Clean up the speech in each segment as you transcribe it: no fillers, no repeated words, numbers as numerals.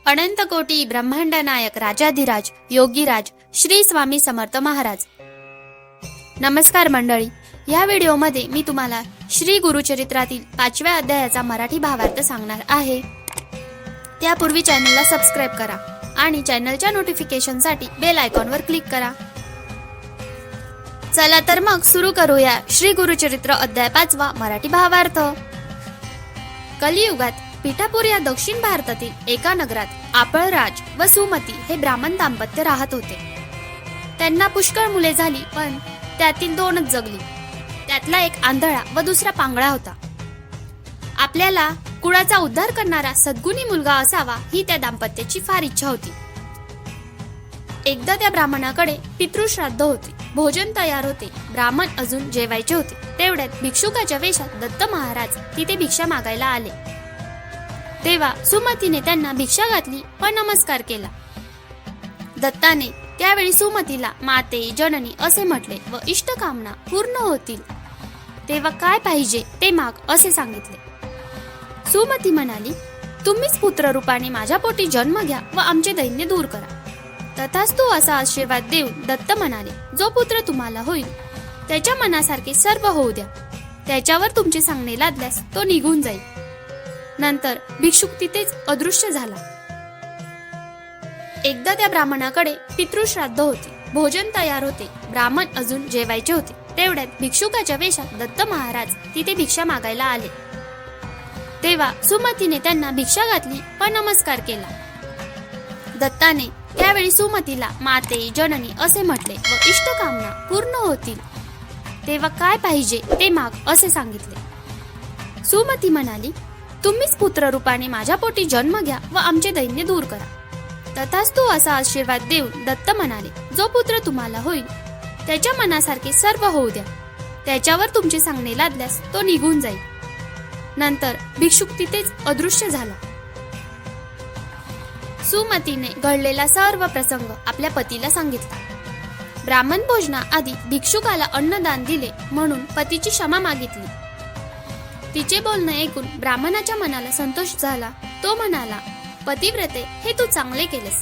अनंत कोटी ब्रह्मांड नायक राजाधिराज योगीराज श्री स्वामी समर्थ महाराज। नमस्कार मंडळी, या व्हिडिओमध्ये मी तुम्हाला श्री गुरुचरित्रातील 5व्या अध्यायाचा मराठी भावार्थ सांगणार आहे। त्यापूर्वी चॅनलला सबस्क्राइब करा आणि चॅनलच्या नोटिफिकेशनसाठी बेल आयकॉनवर क्लिक करा। चला तर मग सुरू करूया श्री गुरुचरित्र अध्याय 5वा मराठी भावार्थ। कलियुगात पिठापूर या दक्षिण भारतातील एका नगरात आपळराज व सुमती हे ब्राह्मण दाम्पत्य राहत होते। त्यांना पुष्कळ मुले झाली, पण त्यातील 2च जगली। त्यातला एक आंधळा व दुसरा पांगळा होता। आपल्याला कुळाचा उद्धार करणारा सद्गुणी मुलगा असावा ही त्या दाम्पत्याची फार इच्छा होती। एकदा त्या ब्राह्मणाकडे पितृश्राद्ध होते, भोजन तयार होते, ब्राह्मण अजून जेवायचे होते। तेवढ्यात भिक्षुकाच्या वेशात दत्त महाराज तिथे भिक्षा मागायला आले। तेव्हा सुमतीने त्यांना भिक्षा घातली व नमस्कार केला। दत्ताने त्यावेळी सुमतीला माते जननी असे म्हटले व इष्टकामना पूर्ण होतील तेव्हा काय पाहिजे ते माग असे सांगितले। सुमती म्हणाली, तुम्हीच पुत्र रूपाने माझ्या पोटी जन्म घ्या व आमचे दैन्य दूर करा। तथास्तु असा आशीर्वाद देऊन दत्त म्हणाले, जो पुत्र तुम्हाला होईल त्याच्या मनासारखे सर्व होऊ द्या। त्याच्यावर तुमचे सांगणे लादल्यास तो निघून जाईल। नंतर भिक्षुक तिथेच अदृश्य झाला। एकदा त्या ब्राह्मणाकडे पितृश्राद्ध होते, भोजन तयार होते, ब्राह्मण अजून जेवायचे होते। तेवढ्यात भिक्षुकाच्या वेशात दत्त महाराज तिथे भिक्षा मागायला आले। तेव्हा सुमतीने त्यांना भिक्षा घातली व नमस्कार केला। दत्ताने त्यावेळी सुमतीला माते जननी असे म्हटले व इष्टकामना पूर्ण होतील तेव्हा काय पाहिजे ते माग असे सांगितले। सुमती म्हणाली, तुम्हीच पुत्र रूपाने माझ्या पोटी जन्म घ्या व आमचे दैन्य दूर करा। तथास्तु असा आशीर्वाद देऊन दत्त म्हणाले, जो पुत्र तुम्हाला होईल त्याच्या मनासारखे सर्व होऊ द्या। त्याच्यावर तुमचे सांगणे लादल्यास तो निघून जाईल। नंतर भिक्षुक तिथेच अदृश्य झाला। सुमतीने घडलेला सर्व प्रसंग आपल्या पतीला सांगितला। ब्राह्मण भोजनाआधी भिक्षुकाला अन्नदान दिले म्हणून पतीची क्षमा मागितली। तिचे बोलणे ऐकून ब्राह्मणाच्या मनाला संतोष झाला। तो म्हणाला, पतिव्रते, हे तू चांगले केलेस,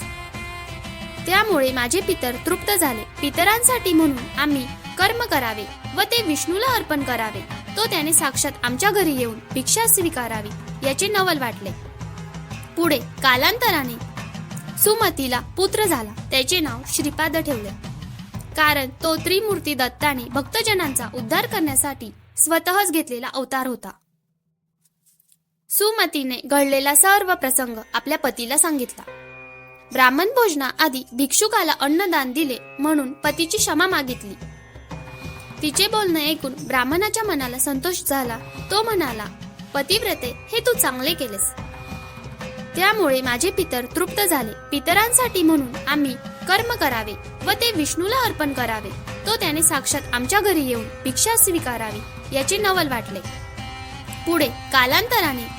त्यामुळे माझे पितर तृप्त झाले। पितरांसाठी म्हणून आम्ही कर्म करावे व ते विष्णूला अर्पण करावे। तो त्याने साक्षात आमच्या घरी येऊन भिक्षा स्वीकारावी याचे नवल वाटले। पुढे कालांतराने सुमतीला पुत्र झाला। त्याचे नाव श्रीपाद ठेवले, कारण तो त्रिमूर्ती दत्ताने भक्तजनांचा उद्धार करण्यासाठी स्वतःच घेतलेला अवतार होता। सुमतीने घडलेला सर्व प्रसंग आपल्या पतीला सांगितला। ब्राह्मण भोजनाआधी भिक्षुकाला अन्नदान दिले म्हणून पतीची क्षमा मागितली। तिचे बोलणे ऐकून ब्राह्मणाच्या मनाला संतोष झाला। तो म्हणाला, पतिव्रते, हे तू चांगले केलेस, त्यामुळे माझे पितर तृप्त झाले। पितरांसाठी म्हणून आम्ही कर्म करावे व ते विष्णूला अर्पण करावे। तो त्याने साक्षात आमच्या घरी येऊन भिक्षा स्वीकारावी याचे नवल वाटले। पुढे कालांतराने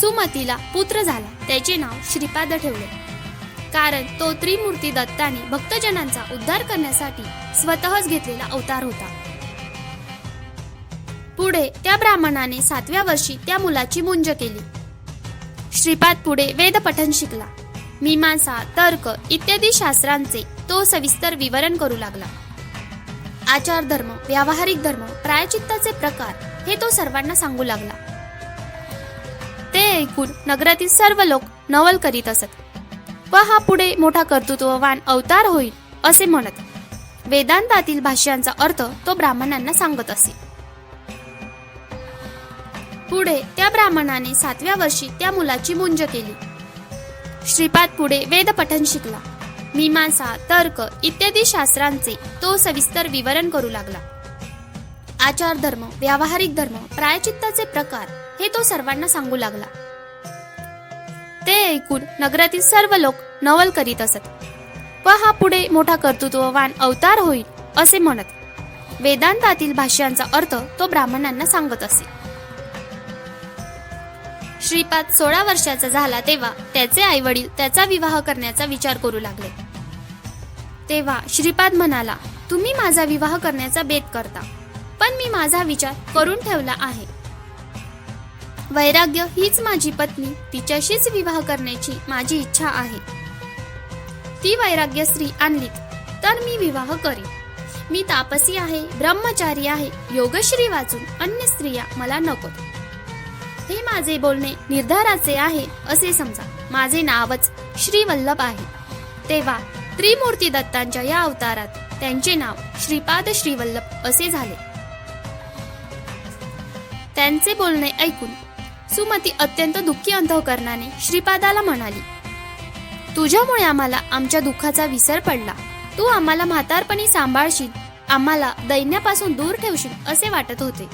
सुमतीला पुत्र झाला। त्याचे नाव श्रीपाद ठेवले, कारण तो त्रिमूर्ती दत्ताने भक्तजनांचा उद्धार करण्यासाठी स्वतःच घेतलेला अवतार होता। पुढे त्या ब्राह्मणाने 7व्या वर्षी त्या मुलाची मुंज केली। श्रीपाद पुढे वेद पठण शिकला। मीमांसा, तर्क इत्यादी शास्त्रांचे तो सविस्तर विवरण करू लागला। आचार धर्म, व्यावहारिक धर्म, प्रायचित्ताचे प्रकार हे तो सर्वांना सांगू लागला। ते ऐकून नगरातील सर्व लोक नवल करीत असत व हा पुढे मोठा कर्तृत्ववान अवतार होईल असे म्हणत वेदांतातील भाष्यांचा अर्थ तो ब्राह्मणांना सांगत असे। पुढे त्या ब्राह्मणाने 7व्या वर्षी त्या मुलाची मुंज केली। श्रीपाद पुढे वेद पठण शिकला। मीमांसा, तर्क इत्यादी शास्त्रांचे तो सविस्तर विवरण करू लागला। आचार धर्म, व्यावहारिक धर्म, प्रायचित्ताचे प्रकार हे तो सर्वांना सांगू लागला। ते ऐकून नगरातील सर्व लोक नवल करीत असत व हा पुढे मोठा कर्तृत्ववान अवतार होईल असे म्हणत वेदांतातील भाष्यांचा अर्थ तो ब्राह्मणांना सांगत असे। श्रीपाद 16 वर्षाचा झाला तेव्हा त्याचे आईवडील त्याचा विवाह करण्याचा विचार करू लागले। तेव्हा श्रीपाद म्हणाला, तुम्ही माझा विवाह करण्याचा बेत करता, पण मी माझा विचार करून ठेवला आहे। वैराग्य हीच माझी पत्नी, तिच्याशीच विवाह करण्याची माझी इच्छा आहे. ती वैराग्य स्त्री आणलीत तर मी विवाह करीन. मी तापसी आहे, ब्रह्मचारी आहे, योगश्री वाचून अन्य स्त्रिया मला नकोत. हे माझे बोलणे निर्धाराचे आहे असे समजा. माझे नावच श्रीवल्लभ आहे. तेव्हा त्रिमूर्ती दत्तांच्या या अवतारात त्यांचे नाव श्रीपाद श्रीवल्लभ असे झाले. त्यांचे बोलणे ऐकून सुमती अत्यंत दुःखी अंतःकरणाने श्रीपादाला म्हणाली, तुझ्यामुळे आम्हाला आमच्या दुःखाचा विसर पडला. तू आम्हाला म्हातारपणी सांभाळशील, आम्हाला दैन्यापासून दूर ठेवशील असे वाटत होते.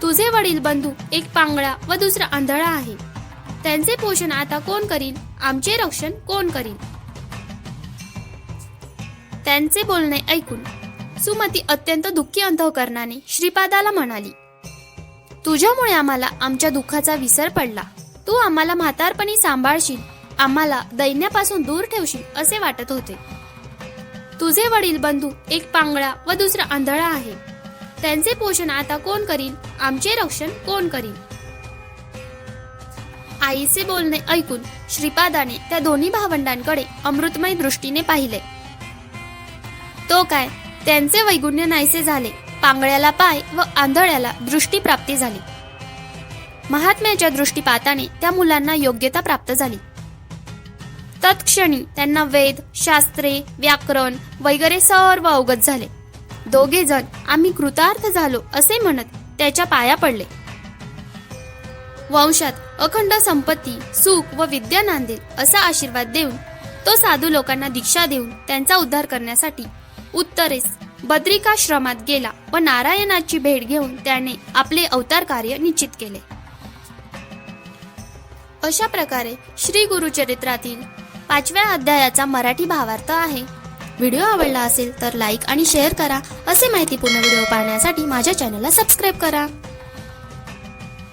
तुझे वडील बंधू एक पांगळा व दुसरा आंधळा आहे. त्यांचे पोषण आता कोण करील? आमचे रक्षण कोण करील? त्यांचे बोलणे ऐकून सुमती अत्यंत दुःखी अंतःकरणाने श्रीपादाला म्हणाली, तुझ्यामुळे आम्हाला आमच्या दुःखाचा विसर पडला. तू आम्हाला म्हातारपणी सांभाळशील, आम्हाला दैन्यापासून दूर ठेवशील असे वाटत होते. तुझे वडील बंधू एक पांगळा व दुसरा आंधळा आहे. त्यांचे पोषण आता कोण करील? आमचे रक्षण कोण करील? आईचे बोलणे ऐकून श्रीपादाने त्या दोन्ही भावंडांकडे अमृतमय दृष्टीने पाहिले. तो काय, त्यांचे वैगुण्य नाहीसे झाले. पांगळ्याला पाय व आंधळ्याला दृष्टी प्राप्ती झाली. महात्म्याच्या दृष्टीपाताने त्या मुलांना योग्यता प्राप्त झाली. तत्क्षणी त्यांना वेद, शास्त्रे, व्याकरण वगैरे सर्व अवगत झाले. दोघे जण आम्ही कृतार्थ झालो असे म्हणत त्याच्या पाया पडले. वंशात अखंड संपत्ती, सुख व विद्या नांदेल असा आशीर्वाद देऊन तो साधू लोकांना दीक्षा देऊन त्यांचा उद्धार करण्यासाठी उत्तरेस बद्रिकाश्रमात गेला व नारायणाची भेट घेऊन त्याने आपले अवतार कार्य निश्चित केले. अशा प्रकारे श्री गुरुचरित्रातील 5व्या अध्यायाचा मराठी भावार्थ आहे. व्हिडिओ आवडला असेल तर लाईक आणि शेअर करा. असे माहितीपूर्ण व्हिडिओ पाहण्यासाठी माझ्या चॅनलला सबस्क्राईब करा.